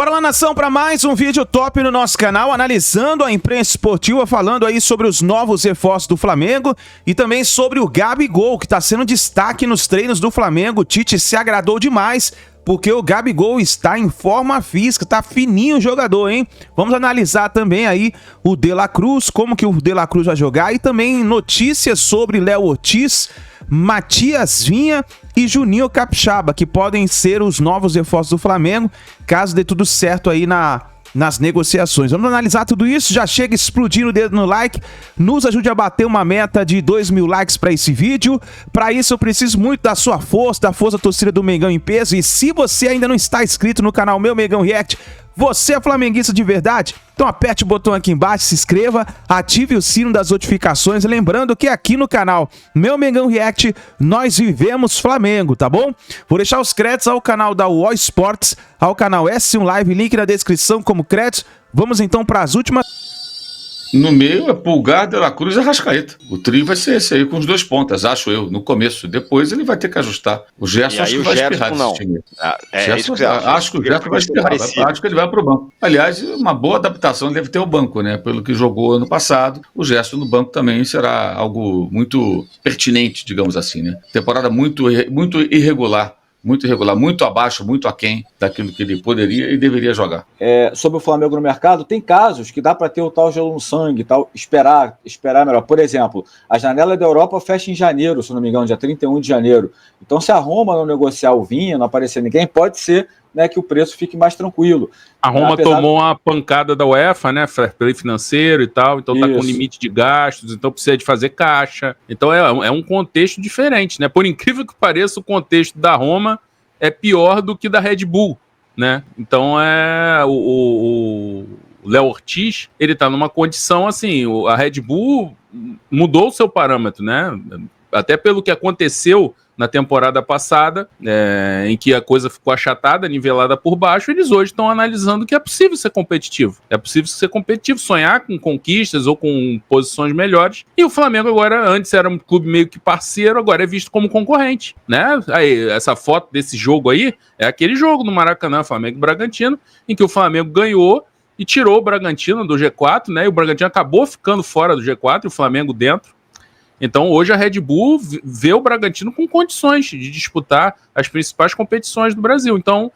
Bora lá, nação, para mais um vídeo top no nosso canal, analisando a imprensa esportiva, falando aí sobre os novos reforços do Flamengo e também sobre o Gabigol, que está sendo destaque nos treinos do Flamengo. O Tite se agradou demais, porque o Gabigol está em forma física, tá fininho o jogador, hein? Vamos analisar também aí o De La Cruz, como que o De La Cruz vai jogar, e também notícias sobre Léo Ortiz, Matias Vinha e Juninho Capixaba, que podem ser os novos reforços do Flamengo, caso dê tudo certo aí nas negociações. Vamos analisar tudo isso, já chega explodindo o dedo no like, nos ajude a bater uma meta de 2.000 likes para esse vídeo. Para isso eu preciso muito da sua força, da força da torcida do Mengão em peso, e se você ainda não está inscrito no canal Meu Mengão React, você é flamenguista de verdade? Então aperte o botão aqui embaixo, se inscreva, ative o sino das notificações, lembrando que aqui no canal Meu Mengão React, nós vivemos Flamengo, tá bom? Vou deixar os créditos ao canal da UOL Sports, ao canal S1 Live, link na descrição como créditos. Vamos então para as últimas... No meio é Pulgar, De La Cruz e Arrascaeta. O trio vai ser esse aí, com os dois pontas, acho eu, no começo. Depois ele vai ter que ajustar. O Gerson acho que vai espirrar desse time. Acho que o Gerson vai espirrar. Acho que ele vai para o banco. Aliás, uma boa adaptação deve ter o banco, né? Pelo que jogou ano passado, o Gerson no banco também será algo muito pertinente, digamos assim, né? Temporada muito irregular. Muito irregular, muito abaixo, muito aquém daquilo que ele poderia e deveria jogar. Sobre o Flamengo no mercado, tem casos que dá para ter o tal gelo no sangue, tal, esperar melhor. Por exemplo, a janela da Europa fecha em janeiro, se não me engano, dia 31 de janeiro. Então, se a Roma não negociar o Vinha, não aparecer ninguém, pode ser, né, que o preço fique mais tranquilo. A Roma tomou uma pancada da UEFA, né, fair play financeiro e tal, então tá com limite de gastos, então precisa de fazer caixa. Então é um contexto diferente, né? Por incrível que pareça, o contexto da Roma é pior do que da Red Bull, né? Então o Léo Ortiz, ele tá numa condição assim, a Red Bull mudou o seu parâmetro, né? Até pelo que aconteceu na temporada passada, em que a coisa ficou achatada, nivelada por baixo, eles hoje estão analisando que é possível ser competitivo. É possível ser competitivo, sonhar com conquistas ou com posições melhores. E o Flamengo agora, antes era um clube meio que parceiro, agora é visto como concorrente, né? Aí, essa foto desse jogo aí, é aquele jogo no Maracanã, Flamengo e Bragantino, em que o Flamengo ganhou e tirou o Bragantino do G4, né? E o Bragantino acabou ficando fora do G4 e o Flamengo dentro. Então, hoje a Red Bull vê o Bragantino com condições de disputar as principais competições do Brasil. Então,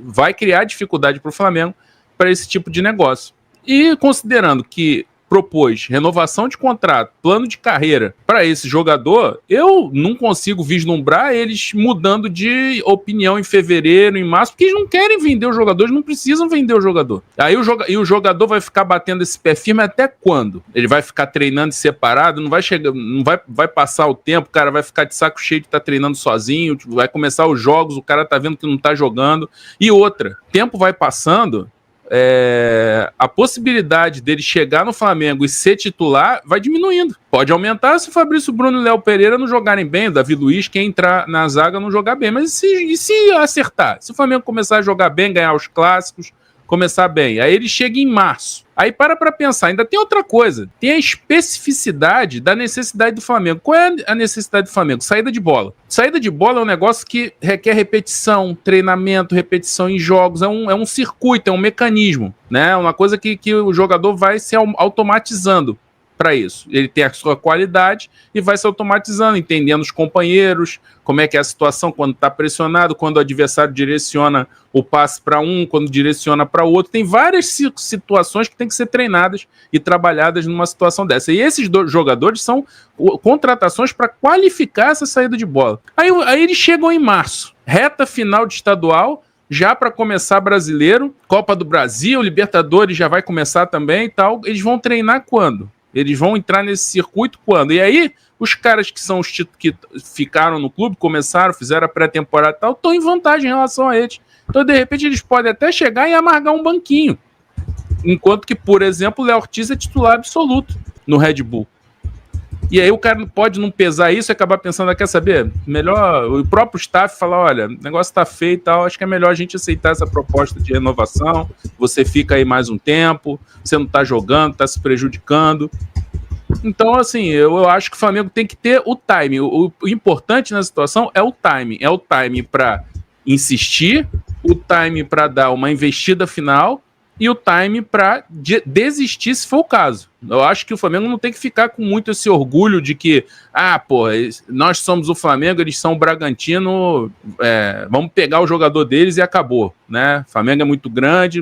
vai criar dificuldade para o Flamengo para esse tipo de negócio. E considerando que propôs renovação de contrato, plano de carreira para esse jogador, eu não consigo vislumbrar eles mudando de opinião em fevereiro, em março, porque eles não querem vender o jogador, eles não precisam vender o jogador. Aí o jogador vai ficar batendo esse pé firme até quando? Ele vai ficar treinando separado, não vai passar o tempo, o cara vai ficar de saco cheio de estar treinando sozinho, vai começar os jogos, o cara tá vendo que não tá jogando. E outra, tempo vai passando, a possibilidade dele chegar no Flamengo e ser titular vai diminuindo. Pode aumentar se o Fabrício Bruno e o Léo Pereira não jogarem bem, o Davi Luiz, quem entrar na zaga não jogar bem. Mas e se acertar? Se o Flamengo começar a jogar bem, ganhar os clássicos, começar bem, aí ele chega em março. Aí para pensar, ainda tem outra coisa, tem a especificidade da necessidade do Flamengo. Qual é a necessidade do Flamengo? Saída de bola. Saída de bola é um negócio que requer repetição, treinamento, repetição em jogos, é um circuito, é um mecanismo, né? Uma coisa que o jogador vai se automatizando para isso. Ele tem a sua qualidade e vai se automatizando, entendendo os companheiros, como é que é a situação quando está pressionado, quando o adversário direciona o passe para um, quando direciona para o outro. Tem várias situações que têm que ser treinadas e trabalhadas numa situação dessa. E esses jogadores são contratações para qualificar essa saída de bola. Aí eles chegam em março, reta final de estadual, já para começar brasileiro, Copa do Brasil, Libertadores já vai começar também e tal. Eles vão treinar quando? Eles vão entrar nesse circuito quando? E aí, os caras que são os que ficaram no clube, começaram, fizeram a pré-temporada e tal, estão em vantagem em relação a eles. Então, de repente, eles podem até chegar e amargar um banquinho. Enquanto que, por exemplo, o Léo Ortiz é titular absoluto no Red Bull. E aí o cara pode não pesar isso e acabar pensando, quer saber? Melhor o próprio staff falar, olha, o negócio tá feio e tal, acho que é melhor a gente aceitar essa proposta de renovação, você fica aí mais um tempo, você não tá jogando, tá se prejudicando. Então, assim, eu acho que o Flamengo tem que ter o time. O importante nessa situação é o time. É o time para insistir, o time para dar uma investida final e o time para desistir se for o caso. Eu acho que o Flamengo não tem que ficar com muito esse orgulho de que, nós somos o Flamengo, eles são o Bragantino, vamos pegar o jogador deles e acabou, né? O Flamengo é muito grande.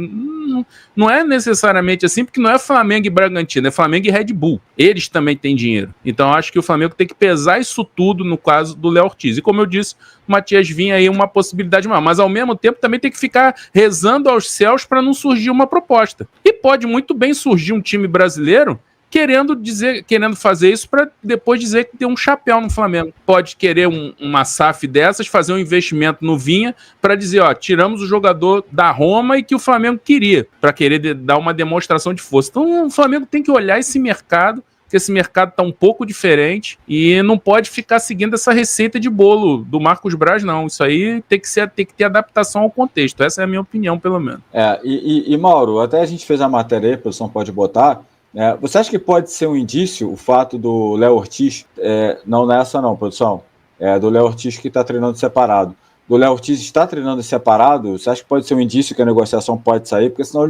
Não é necessariamente assim, porque não é Flamengo e Bragantino, é Flamengo e Red Bull. Eles também têm dinheiro. Então, acho que o Flamengo tem que pesar isso tudo no caso do Léo Ortiz. E como eu disse, o Matias Vinha aí uma possibilidade maior. Mas, ao mesmo tempo, também tem que ficar rezando aos céus para não surgir uma proposta. E pode muito bem surgir um time brasileiro querendo fazer isso para depois dizer que tem um chapéu no Flamengo. Pode querer uma SAF dessas, fazer um investimento no Vinha para dizer, tiramos o jogador da Roma e que o Flamengo queria, para querer dar uma demonstração de força. Então o Flamengo tem que olhar esse mercado, porque esse mercado está um pouco diferente e não pode ficar seguindo essa receita de bolo do Marcos Braz, não. Isso aí tem que ter adaptação ao contexto. Essa é a minha opinião, pelo menos. E Mauro, até a gente fez a matéria aí, a produção pode botar. Você acha que pode ser um indício o fato do Léo Ortiz, não nessa não, produção, do Léo Ortiz que está treinando separado, do Léo Ortiz está treinando separado, você acha que pode ser um indício que a negociação pode sair? Porque senão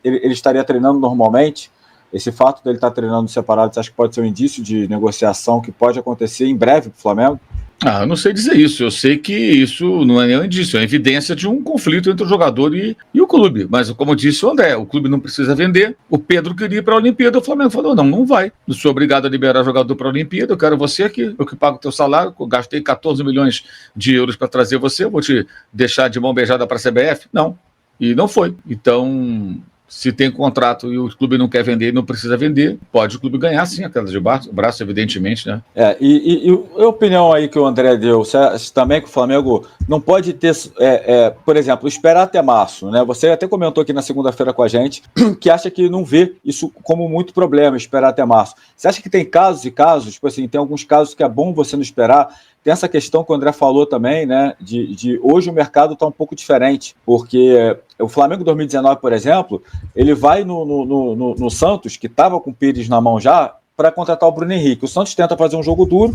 ele estaria treinando normalmente. Esse fato dele estar treinando separado, você acha que pode ser um indício de negociação que pode acontecer em breve para o Flamengo? Eu não sei dizer isso. Eu sei que isso não é nenhum indício, é evidência de um conflito entre o jogador e o clube. Mas, como disse o André, o clube não precisa vender. O Pedro queria ir para a Olimpíada, o Flamengo falou, não vai. Não sou obrigado a liberar jogador para a Olimpíada, eu quero você aqui, eu que pago o teu salário, eu gastei 14 milhões de euros para trazer você, eu vou te deixar de mão beijada para a CBF? Não. E não foi. Então, se tem contrato e o clube não quer vender e não precisa vender, pode o clube ganhar sim a queda de braço, evidentemente, né? E a opinião aí que o André deu, você acha também que o Flamengo não pode ter, por exemplo, esperar até março, né? Você até comentou aqui na segunda-feira com a gente que acha que não vê isso como muito problema, esperar até março. Você acha que tem casos e casos, tipo assim, tem alguns casos que é bom você não esperar? Tem essa questão que o André falou também, né, de hoje o mercado está um pouco diferente, porque o Flamengo 2019, por exemplo, ele vai no Santos, que estava com o Pires na mão já, para contratar o Bruno Henrique. O Santos tenta fazer um jogo duro,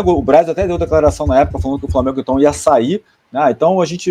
o Braz até deu declaração na época falando que o Flamengo então ia sair, então a gente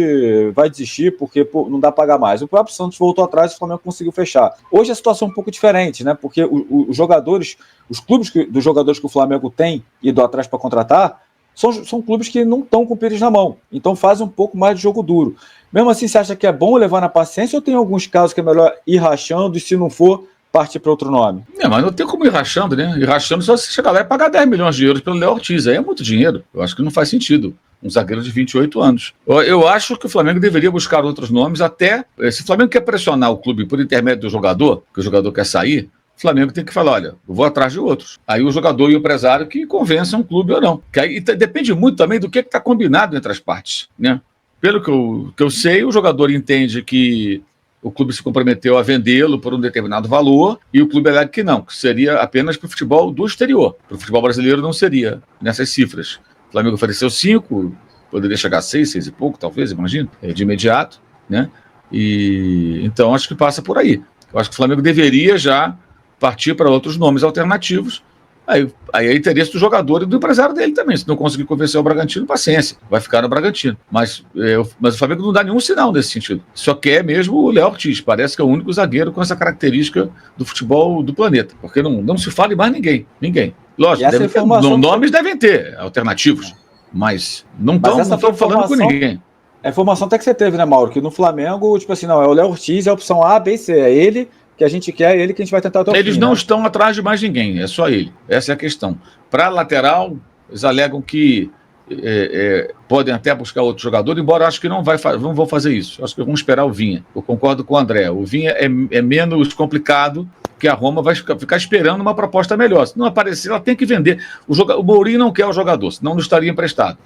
vai desistir porque não dá para pagar mais. O próprio Santos voltou atrás e o Flamengo conseguiu fechar. Hoje a situação é um pouco diferente, né, porque os jogadores, os clubes dos jogadores que o Flamengo tem ido atrás para contratar, são clubes que não estão com o Pires na mão, então fazem um pouco mais de jogo duro. Mesmo assim, você acha que é bom levar na paciência ou tem alguns casos que é melhor ir rachando e se não for, partir para outro nome? Mas não tem como ir rachando, né? Ir rachando só se chegar lá e pagar 10 milhões de euros pelo Léo Ortiz, aí é muito dinheiro. Eu acho que não faz sentido. Um zagueiro de 28 anos. Eu acho que o Flamengo deveria buscar outros nomes, até se o Flamengo quer pressionar o clube por intermédio do jogador, que o jogador quer sair, o Flamengo tem que falar, olha, eu vou atrás de outros. Aí o jogador e o empresário que convençam o clube ou não. Que aí depende muito também do que está combinado entre as partes, né? Pelo que eu sei, o jogador entende que o clube se comprometeu a vendê-lo por um determinado valor e o clube alega que não, que seria apenas para o futebol do exterior. Para o futebol brasileiro não seria nessas cifras. O Flamengo ofereceu 5, poderia chegar a 6 e pouco, talvez, imagino, de imediato, né? E então acho que passa por aí. Eu acho que o Flamengo deveria já partir para outros nomes alternativos, aí é interesse do jogador e do empresário dele também. Se não conseguir convencer o Bragantino, paciência, vai ficar no Bragantino. Mas o Flamengo não dá nenhum sinal nesse sentido. Só quer mesmo o Léo Ortiz, parece que é o único zagueiro com essa característica do futebol do planeta, porque não se fala em mais ninguém. Lógico, nomes devem ter alternativos, mas não estão falando com ninguém. A informação até que você teve, né, Mauro, que no Flamengo, tipo assim, não, é o Léo Ortiz, é a opção A, B, C, é ele que a gente quer, é ele que a gente vai tentar até o fim. Eles não estão atrás de mais ninguém, é só ele. Essa é a questão. Para lateral, eles alegam que podem até buscar outro jogador, embora acho que não vão fazer isso. Acho que vão esperar o Vinha. Eu concordo com o André. O Vinha é menos complicado, que a Roma vai ficar esperando uma proposta melhor. Se não aparecer, ela tem que vender. O Mourinho não quer o jogador, senão não estaria emprestado.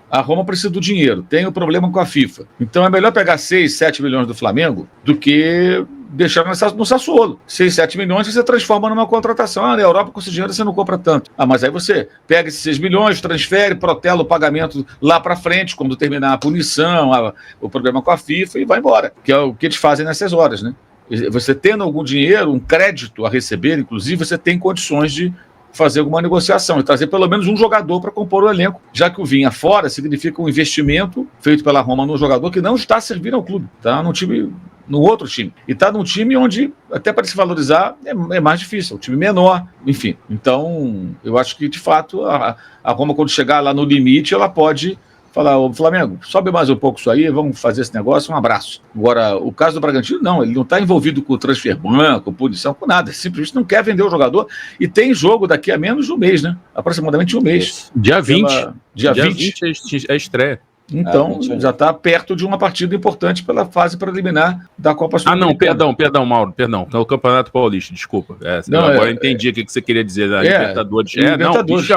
A Roma precisa do dinheiro, tem o problema com a FIFA. Então é melhor pegar 6, 7 milhões do Flamengo do que deixar no Sassuolo. 6, 7 milhões você transforma numa contratação. Na Europa com esse dinheiro você não compra tanto. Mas aí você pega esses 6 milhões, transfere, protela o pagamento lá para frente, quando terminar a punição, o problema com a FIFA e vai embora. Que é o que eles fazem nessas horas, né? Você tendo algum dinheiro, um crédito a receber, inclusive, você tem condições de fazer alguma negociação e trazer pelo menos um jogador para compor o elenco, já que o Vinha fora significa um investimento feito pela Roma num jogador que não está servindo ao clube, tá num time, no outro time, e está num time onde até para se valorizar é mais difícil, um time menor, enfim. Então eu acho que de fato a Roma, quando chegar lá no limite, ela pode falar: ô Flamengo, sobe mais um pouco isso aí, vamos fazer esse negócio, um abraço. Agora, o caso do Bragantino, não, ele não está envolvido com transfer ban, com punição, com nada, simplesmente não quer vender o jogador, e tem jogo daqui a menos de um mês, né? Aproximadamente um mês. Dia 20. Dia 20 é a estreia. Então, já está perto de uma partida importante pela fase preliminar da Copa Sul-Americana. Perdão, Mauro, perdão. É o Campeonato Paulista, desculpa. Agora eu entendi o que você queria dizer da Libertadores. Libertadores.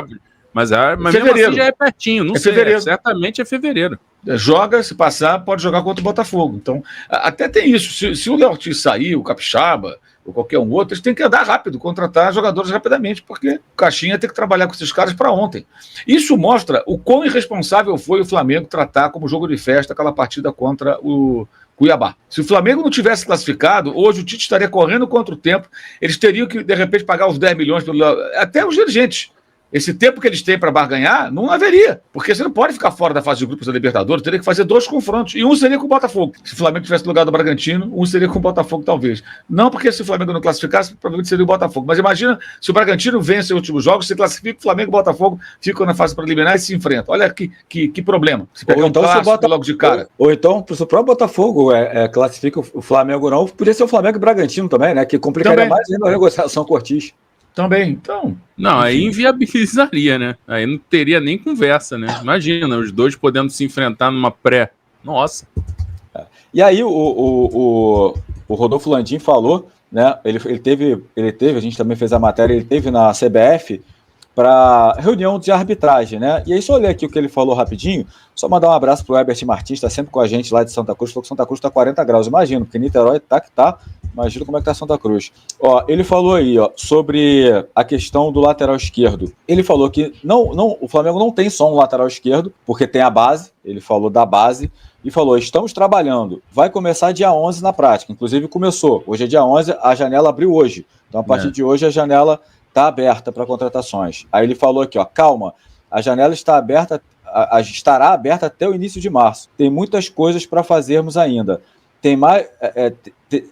Mas mesmo assim já é pertinho, não sei. Fevereiro. Certamente é fevereiro. Joga, se passar, pode jogar contra o Botafogo. Então, até tem isso. Se o Léo Ortiz sair, o Capixaba, ou qualquer um outro, eles têm que andar rápido, contratar jogadores rapidamente, porque o Caixinha tem que trabalhar com esses caras para ontem. Isso mostra o quão irresponsável foi o Flamengo tratar como jogo de festa aquela partida contra o Cuiabá. Se o Flamengo não tivesse classificado, hoje o Tite estaria correndo contra o tempo, eles teriam que, de repente, pagar os 10 milhões, até os dirigentes. Esse tempo que eles têm para barganhar, não haveria. Porque você não pode ficar fora da fase de grupos da Libertadores, teria que fazer 2 confrontos. E um seria com o Botafogo. Se o Flamengo tivesse no lugar do Bragantino, um seria com o Botafogo, talvez. Não porque se o Flamengo não classificasse, provavelmente seria o Botafogo. Mas imagina se o Bragantino vence os últimos jogos, se classifica, o Flamengo e o Botafogo ficam na fase preliminar e se enfrentam. Olha que problema. Se pegar então, um clássico logo de cara. Ou então, se o próprio Botafogo classifica o Flamengo não, podia ser o Flamengo e o Bragantino também, né? Que complicaria mais ainda a negociação com o Ortiz. Também, então... Não, aí inviabilizaria, né? Aí não teria nem conversa, né? Imagina, os dois podendo se enfrentar numa pré. Nossa. E aí o Rodolfo Landim falou, né? Ele teve, a gente também fez a matéria, ele teve na CBF para reunião de arbitragem, né? E aí só olhei aqui o que ele falou rapidinho, só mandar um abraço pro Herbert Martins, está sempre com a gente lá de Santa Cruz, falou que Santa Cruz está 40 graus, imagino, porque Niterói tá que tá, imagina como é que tá Santa Cruz. Ó, ele falou aí, ó, sobre a questão do lateral esquerdo. Ele falou que o Flamengo não tem só um lateral esquerdo, porque tem a base, ele falou da base, e falou: estamos trabalhando, vai começar dia 11 na prática, inclusive começou, hoje é dia 11, a janela abriu hoje, então a partir de hoje a janela está aberta para contratações. Aí ele falou aqui, ó, calma, a janela está aberta, estará aberta até o início de março. Tem muitas coisas para fazermos ainda.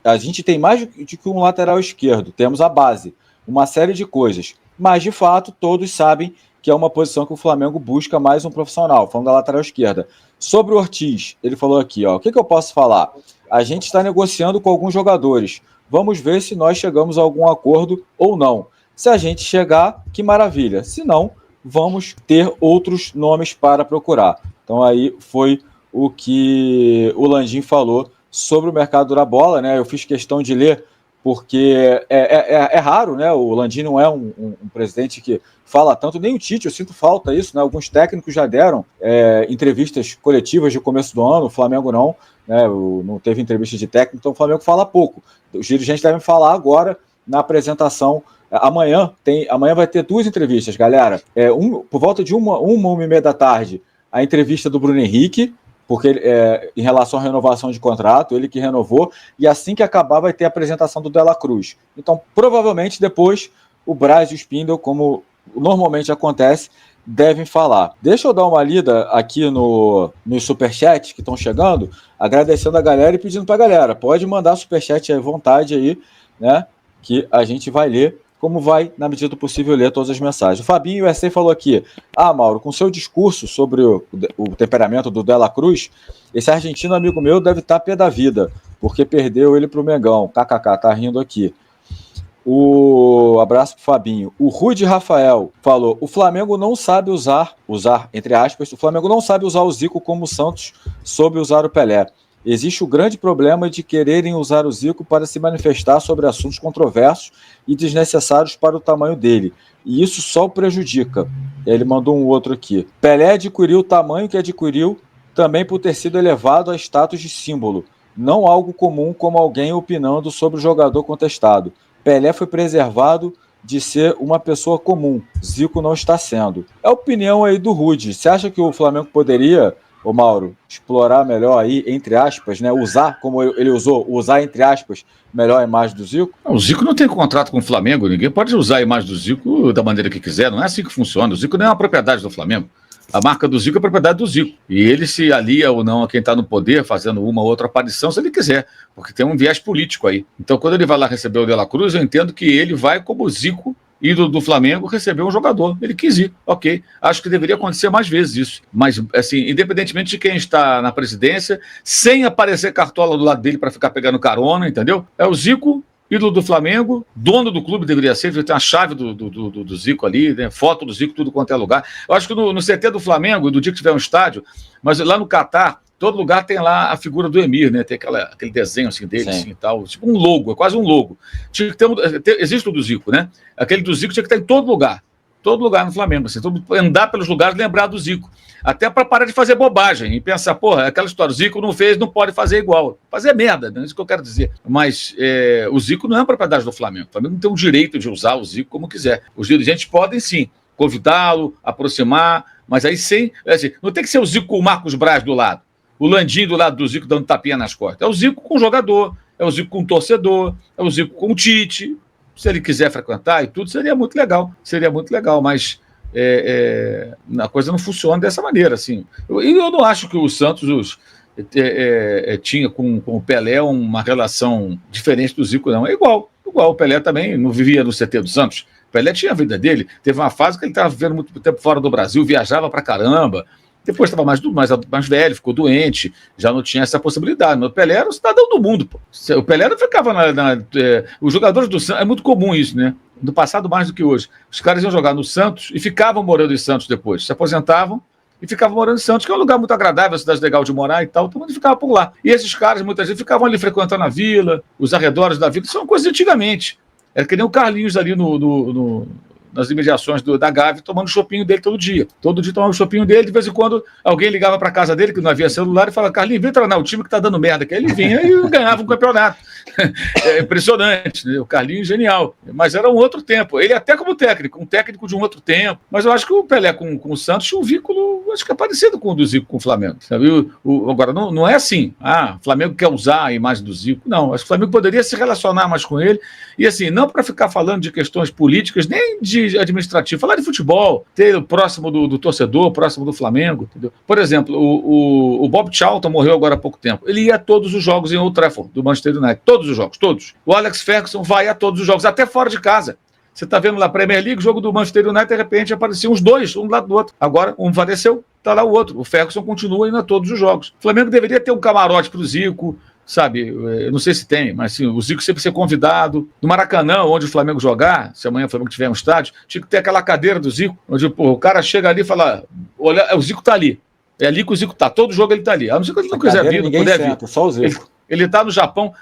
A gente tem mais do que um lateral esquerdo, temos a base, uma série de coisas. Mas, de fato, todos sabem que é uma posição que o Flamengo busca mais um profissional, falando da lateral esquerda. Sobre o Ortiz, ele falou aqui, ó, o que eu posso falar? A gente está negociando com alguns jogadores. Vamos ver se nós chegamos a algum acordo ou não. Se a gente chegar, que maravilha. Se não, vamos ter outros nomes para procurar. Então aí foi o que o Landim falou sobre o mercado da bola, né? Eu fiz questão de ler, porque é raro, né? O Landim não é um presidente que fala tanto, nem o Tite, eu sinto falta disso, né? Alguns técnicos já deram entrevistas coletivas de começo do ano, o Flamengo não, né? Não teve entrevista de técnico, então o Flamengo fala pouco. Os dirigentes devem falar agora na apresentação. Amanhã vai ter 2 entrevistas, galera. Por volta de 1h30 da tarde, a entrevista do Bruno Henrique, porque em relação à renovação de contrato, ele que renovou, e assim que acabar vai ter a apresentação do Dela Cruz. Então, provavelmente depois, o Braz e o Spindle, como normalmente acontece, devem falar. Deixa eu dar uma lida aqui nos superchats que estão chegando, agradecendo a galera e pedindo para a galera, pode mandar superchat à vontade aí, né, que a gente vai ler, como vai, na medida do possível, ler todas as mensagens. O Fabinho USA falou aqui, Mauro, com seu discurso sobre o temperamento do Dela Cruz, esse argentino amigo meu deve estar pé da vida, porque perdeu ele pro Mengão. KKK, tá rindo aqui. Abraço pro Fabinho. O Rude Rafael falou, o Flamengo não sabe usar, entre aspas, o Flamengo não sabe usar o Zico como o Santos soube usar o Pelé. Existe o grande problema de quererem usar o Zico para se manifestar sobre assuntos controversos e desnecessários para o tamanho dele. E isso só o prejudica. Ele mandou um outro aqui. Pelé adquiriu o tamanho que adquiriu também por ter sido elevado a status de símbolo. Não algo comum como alguém opinando sobre o jogador contestado. Pelé foi preservado de ser uma pessoa comum. Zico não está sendo. É a opinião aí do Rude. Você acha que o Flamengo poderia ô Mauro, explorar melhor aí, entre aspas, né? Usar, como ele usou, usar, entre aspas, melhor a imagem do Zico? O Zico não tem contrato com o Flamengo, ninguém pode usar a imagem do Zico da maneira que quiser, não é assim que funciona. O Zico não é uma propriedade do Flamengo. A marca do Zico é propriedade do Zico. E ele se alia ou não a quem está no poder, fazendo uma ou outra aparição, se ele quiser, porque tem um viés político aí. Então, quando ele vai lá receber o De La Cruz, eu entendo que ele vai, como Zico, ídolo do Flamengo, receber um jogador. Ele quis ir, ok. Acho que deveria acontecer mais vezes isso. Mas, assim, independentemente de quem está na presidência, sem aparecer cartola do lado dele para ficar pegando carona, entendeu? É o Zico, ídolo do Flamengo, dono do clube deveria ser, tem a chave do Zico ali, né? Foto do Zico, tudo quanto é lugar. Eu acho que no CT do Flamengo, do dia que tiver um estádio, mas lá no Catar, todo lugar tem lá a figura do Emir, né? Tem aquele desenho assim dele, assim, e tal, tipo um logo, é quase um logo. Tinha que existe o do Zico, né? Aquele do Zico tinha que estar em todo lugar no Flamengo, assim, andar pelos lugares, lembrar do Zico. Até para parar de fazer bobagem e pensar, porra, aquela história, o Zico não fez, não pode fazer igual. Fazer merda, não é isso que eu quero dizer. Mas o Zico não é uma propriedade do Flamengo. O Flamengo não tem o direito de usar o Zico como quiser. Os dirigentes podem, sim, convidá-lo, aproximar, mas aí sem... Assim, não tem que ser o Zico com o Marcos Braz do lado, o Landim do lado do Zico dando tapinha nas costas. É o Zico com o jogador, é o Zico com o torcedor, é o Zico com o Tite. Se ele quiser frequentar e tudo, seria muito legal, mas a coisa não funciona dessa maneira, assim. Eu não acho que o Santos tinha com o Pelé uma relação diferente do Zico, não. É igual, o Pelé também não vivia no CT do Santos. O Pelé tinha a vida dele, teve uma fase que ele estava vivendo muito tempo fora do Brasil, viajava pra caramba. Depois estava mais velho, ficou doente, já não tinha essa possibilidade. Mas o Pelé era o cidadão do mundo, pô. O Pelé não ficava os jogadores do Santos, é muito comum isso, né? No passado, mais do que hoje. Os caras iam jogar no Santos e ficavam morando em Santos depois. Se aposentavam e ficavam morando em Santos, que é um lugar muito agradável, uma cidade legal de morar e tal. Todo mundo ficava por lá. E esses caras, muitas vezes, ficavam ali frequentando a vila, os arredores da vila. Isso são coisas de antigamente. Era que nem o Carlinhos ali nas imediações da Gávea, tomando o chopinho dele todo dia. Todo dia tomava o chopinho dele, de vez em quando alguém ligava para casa dele, que não havia celular, e falava, Carlinhos, vem treinar o time que tá dando merda. Que aí ele vinha e ganhava um campeonato. É impressionante, né? O Carlinhos, genial. Mas era um outro tempo. Ele até como técnico, um técnico de um outro tempo. Mas eu acho que o Pelé com o Santos tinha um vínculo, acho que é parecido com o do Zico com o Flamengo. Sabe? Agora, não é assim, o Flamengo quer usar a imagem do Zico. Não, acho que o Flamengo poderia se relacionar mais com ele. E assim, não para ficar falando de questões políticas, nem de administrativo, falar de futebol, ter próximo do torcedor, próximo do Flamengo, entendeu? Por exemplo, o Bob Charlton morreu agora há pouco tempo. Ele ia a todos os jogos em Old Trafford, do Manchester United. Todos os jogos, todos. O Alex Ferguson vai a todos os jogos, até fora de casa. Você está vendo lá a Premier League, jogo do Manchester United, de repente apareciam os dois, um do lado do outro. Agora, um faleceu, está lá o outro. O Ferguson continua indo a todos os jogos. O Flamengo deveria ter um camarote para o Zico, sabe, eu não sei se tem, mas sim, o Zico sempre ser convidado. No Maracanã, onde o Flamengo jogar, se amanhã o Flamengo tiver um estádio, tinha que ter aquela cadeira do Zico, onde o cara chega ali e fala, olha, o Zico tá ali. É ali que o Zico tá, todo jogo ele tá ali. A não ser que ele não quiser vir, não puder vir. Só o Zico. Ele tá no Japão,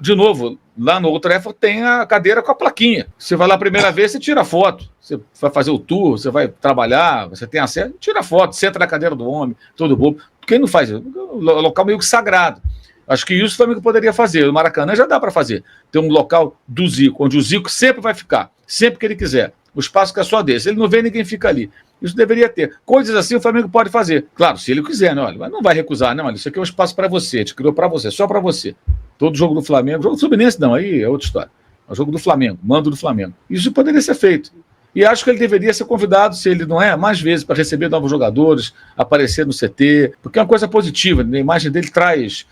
de novo, lá no Old Trafford tem a cadeira com a plaquinha. Você vai lá a primeira vez, você tira foto. Você vai fazer o tour, você vai trabalhar, você tem acesso, tira foto, senta na cadeira do homem, todo bobo. Quem não faz isso? É um local meio que sagrado. Acho que isso o Flamengo poderia fazer. No Maracanã já dá para fazer. Ter um local do Zico, onde o Zico sempre vai ficar, sempre que ele quiser. O espaço que é só desse. Ele não vem, ninguém fica ali. Isso deveria ter. Coisas assim o Flamengo pode fazer. Claro, se ele quiser, né? Olha, mas não vai recusar, não. Olha, isso aqui é um espaço para você. A gente criou para você, só para você. Todo jogo do Flamengo. Jogo do Fluminense, não. Aí é outra história. É o jogo do Flamengo, mando do Flamengo. Isso poderia ser feito. E acho que ele deveria ser convidado, se ele não é, mais vezes, para receber novos jogadores, aparecer no CT, porque é uma coisa positiva. A imagem dele traz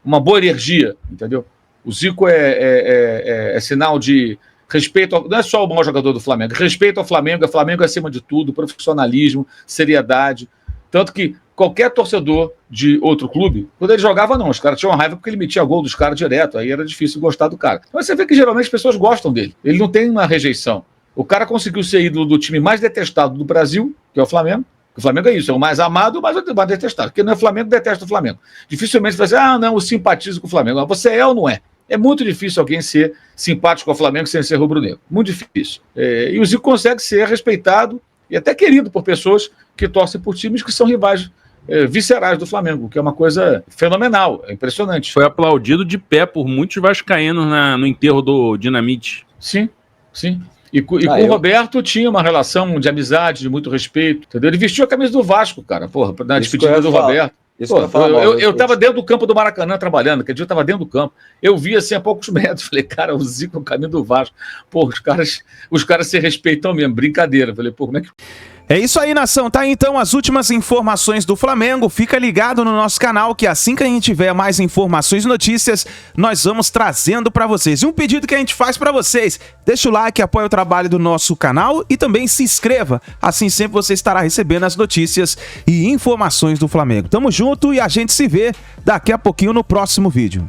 uma boa energia, entendeu? O Zico é sinal de respeito, não é só o maior jogador do Flamengo, respeito ao Flamengo, Flamengo acima de tudo, profissionalismo, seriedade. Tanto que qualquer torcedor de outro clube, quando ele jogava, não, os caras tinham raiva porque ele metia gol dos caras direto, aí era difícil gostar do cara. Mas você vê que geralmente as pessoas gostam dele, ele não tem uma rejeição. O cara conseguiu ser ídolo do time mais detestado do Brasil, que é o Flamengo. O Flamengo é isso, é o mais amado, mas o mais detestado. Porque não é Flamengo, detesta o Flamengo. Dificilmente você vai dizer, não, eu simpatizo com o Flamengo. Você é ou não é? É muito difícil alguém ser simpático ao Flamengo sem ser rubro-negro. Muito difícil. E o Zico consegue ser respeitado e até querido por pessoas que torcem por times que são rivais viscerais do Flamengo, que é uma coisa fenomenal, é impressionante. Foi aplaudido de pé por muitos vascaínos no enterro do Dinamite. Sim, sim. E com o Roberto tinha uma relação de amizade, de muito respeito, entendeu? Ele vestiu a camisa do Vasco, cara, porra, na despedida do Roberto. Eu tava dentro do campo do Maracanã trabalhando, aquele dia eu tava dentro do campo. Eu vi assim a poucos metros, falei, cara, o Zico é o caminho do Vasco. Pô, os caras se respeitam mesmo, brincadeira. Falei, pô, como é que... É isso aí, nação. Tá então as últimas informações do Flamengo. Fica ligado no nosso canal que assim que a gente tiver mais informações e notícias, nós vamos trazendo para vocês. E um pedido que a gente faz para vocês: deixa o like, apoia o trabalho do nosso canal e também se inscreva. Assim sempre você estará recebendo as notícias e informações do Flamengo. Tamo junto e a gente se vê daqui a pouquinho no próximo vídeo.